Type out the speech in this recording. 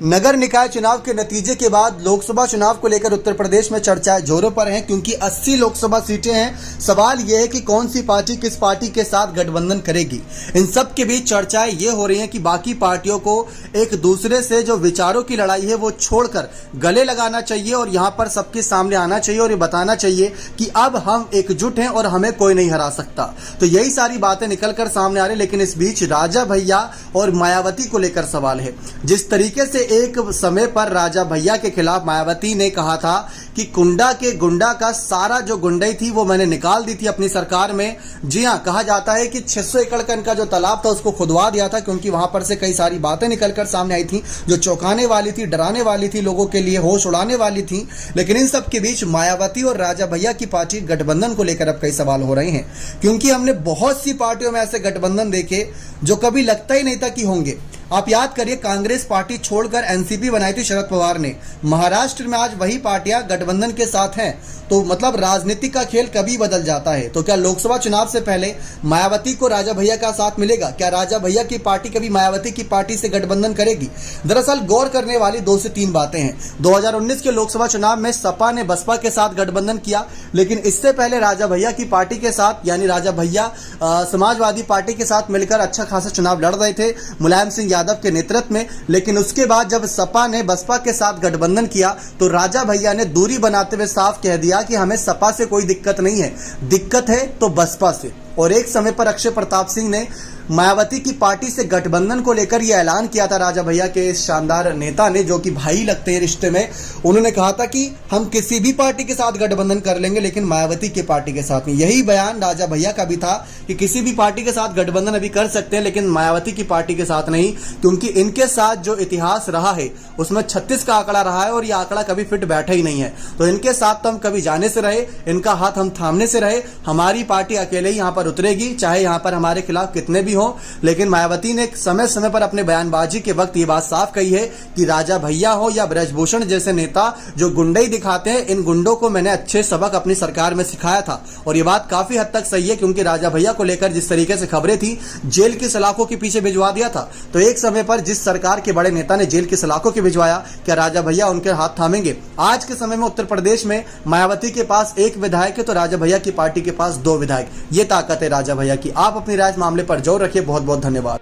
नगर निकाय चुनाव के नतीजे के बाद लोकसभा चुनाव को लेकर उत्तर प्रदेश में चर्चाएं जोरों पर हैं, क्योंकि 80 लोकसभा सीटें हैं। सवाल यह है कि कौन सी पार्टी किस पार्टी के साथ गठबंधन करेगी। इन सब के बीच चर्चाएं ये हो रही हैं कि बाकी पार्टियों को एक दूसरे से जो विचारों की लड़ाई है वो छोड़कर गले लगाना चाहिए और यहाँ पर सबके सामने आना चाहिए और ये बताना चाहिए कि अब हम एकजुट हैं और हमें कोई नहीं हरा सकता। तो यही सारी बातें निकलकर सामने आ रही, लेकिन इस बीच राजा भैया और मायावती को लेकर सवाल है। जिस तरीके से एक समय पर राजा भैया के खिलाफ मायावती ने कहा था कि गुंडा का सारा जो गुंडई थी वो मैंने निकाल दी थी अपनी सरकार में। जी हां, कहा जाता है कि 600 एकड़ का इनका जो तालाब था उसको खुदवा दिया था, क्योंकि वहां पर से कई सारी बातें निकलकर सामने आई थी जो चौंकाने वाली थी, डराने वाली थी, लोगों के लिए होश उड़ाने वाली थी। लेकिन इन सब के बीच मायावती और राजा भैया की पार्टी गठबंधन को लेकर अब कई सवाल हो रहे हैं, क्योंकि हमने बहुत सी पार्टियों में ऐसे गठबंधन देखे जो कभी लगता ही नहीं था कि होंगे। आप याद करिए, कांग्रेस पार्टी छोड़कर एनसीपी बनाई थी शरद पवार ने। महाराष्ट्र में आज वही पार्टियां गठबंधन के साथ हैं। तो मतलब राजनीति का खेल कभी बदल जाता है। तो क्या लोकसभा चुनाव से पहले मायावती को राजा भैया का साथ मिलेगा? क्या राजा भैया की पार्टी कभी मायावती की पार्टी से गठबंधन करेगी? दरअसल गौर करने वाली 2 से 3 बातें हैं। 2019 के लोकसभा चुनाव में सपा ने बसपा के साथ गठबंधन किया, लेकिन इससे पहले राजा भैया की पार्टी के साथ यानी राजा भैया समाजवादी पार्टी के साथ मिलकर अच्छा खासा चुनाव लड़ रहे थे मुलायम सिंह यादव के नेतृत्व में। लेकिन उसके बाद जब सपा ने बसपा के साथ गठबंधन किया तो राजा भैया ने दूरी बनाते हुए साफ कह दिया कि हमें सपा से कोई दिक्कत नहीं है, दिक्कत है तो बसपा से। और एक समय पर अक्षय प्रताप सिंह ने मायावती की पार्टी से गठबंधन को लेकर यह ऐलान किया था। राजा भैया के इस शानदार नेता ने, जो कि भाई लगते हैं रिश्ते में, उन्होंने कहा था कि हम किसी भी पार्टी के साथ गठबंधन कर लेंगे लेकिन मायावती की पार्टी के साथ नहीं। यही बयान राजा भैया का भी था कि किसी भी पार्टी के साथ गठबंधन अभी कर सकते हैं लेकिन मायावती की पार्टी के साथ नहीं, क्योंकि इनके साथ जो इतिहास रहा है उसमें 36 का आंकड़ा रहा है और यह आंकड़ा कभी फिट बैठा ही नहीं है। तो इनके साथ तो हम कभी जाने से रहे, इनका हाथ हम थामने से रहे। हमारी पार्टी अकेले ही यहाँ पर उतरेगी, चाहे यहाँ पर हमारे खिलाफ कितने भी हो। लेकिन मायावती ने समय समय पर अपने बयानबाजी के वक्त ये बात साफ कही है कि राजा भैया हो या ब्रजभूषण जैसे नेता जो गुंडई दिखाते हैं, इन गुंडों को मैंने अच्छे सबक अपनी सरकार में सिखाया था। और ये बात काफी हद तक सही है, क्योंकि राजा भैया को लेकर जिस तरीके से खबरें थी, जेल की सलाखों के पीछे भिजवा दिया था। तो एक समय पर जिस सरकार के बड़े नेता ने जेल की सलाखों के भिजवाया, क्या राजा भैया उनके हाथ थामेंगे? आज के समय में उत्तर प्रदेश में मायावती के पास 1 विधायक है तो राजा भैया की पार्टी के पास 2 विधायक। ये ताकत है राजा भैया की। आप अपनी राय इस मामले पर जोर रखिए। बहुत बहुत धन्यवाद।